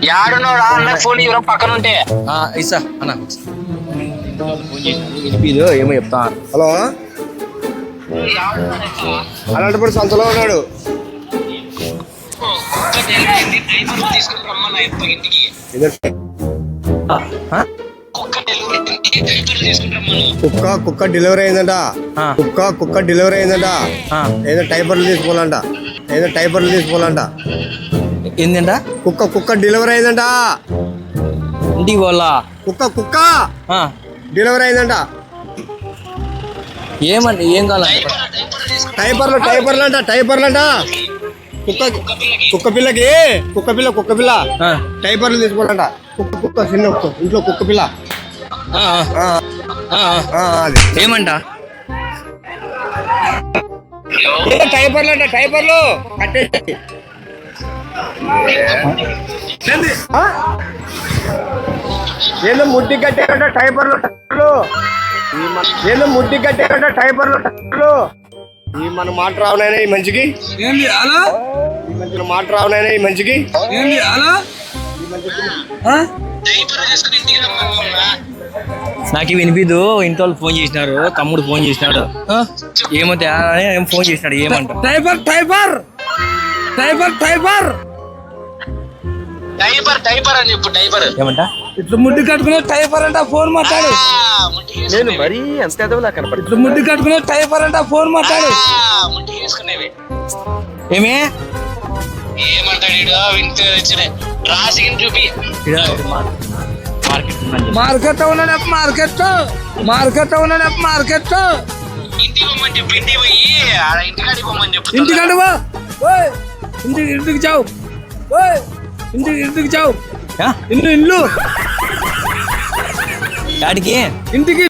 యాడున్నారా అన్న ఫోన్ ఇవ్వరా పక్కన ఉంటే ఇసా అన్న వినిపిదో ఏమో చెప్తా. హలో అలాంటప్పుడు సంతలో ఉన్నాడు. తీసుకుని రమ్మన్నా ఇంటికి కుక్క డెలివరీ అయిందంట. కుక్క డెలివరీ అయిందంట. ఏదో టైపర్లు తీసుకోవాలంట. ఏంటంట? కుక్క డెలివరీ అయిందంట. ఇంటికి పోలా. కుక్క డెలివరీ అయిందంట. ఏమండి ఏం కావాలి? టైపర్లు అంట. కుక్క పిల్ల టైపర్లు తీసుకోవాలంట. కుక్క చిన్న ఇంట్లో కుక్క పిల్ల. ఏమంట? టైపర్లు కట్టేసి ఏదో ముడ్డి కట్టారంట టైపర్లు. ఈ మన మాట రావునైనా ఈ మంచికి మాట రావునైనా ఈ మంచికి నాకు వినిపిదు. ఇంట్లో వాళ్ళు ఫోన్ చేసినారు, తమ్ముడు ఫోన్ చేసినాడు. ఏమో ఏం ఫోన్ చేసినాడు. ఏమంట? టైపర్ అని చెప్పు. టైపర్ ఏమంట? ఇట్లా ముడ్డి కట్టుకునే టైపర్ అంట ఫోన్ మాట్లాడు. నేను మరీ ఎంత కనపడి ఇట్లా ముడ్డి కట్టుకునే టైపర్ అంట ఫోన్ మాట్లాడు. ముట్టి వేసుకునేవి ఏమే ఏమంటాడు? వింటే వచ్చిన రాసిని చూపి మార్కెట్ ఉన్నాడు. ఇంటికి పోమని చెప్పు. ఇంటికి పోయి ఇంటికాడికి పోమని చెప్పు. ఇంటికాడు ఇంటికి చావు. ఇంటికి చావు. ఇల్లు డాడీకి ఇంటికి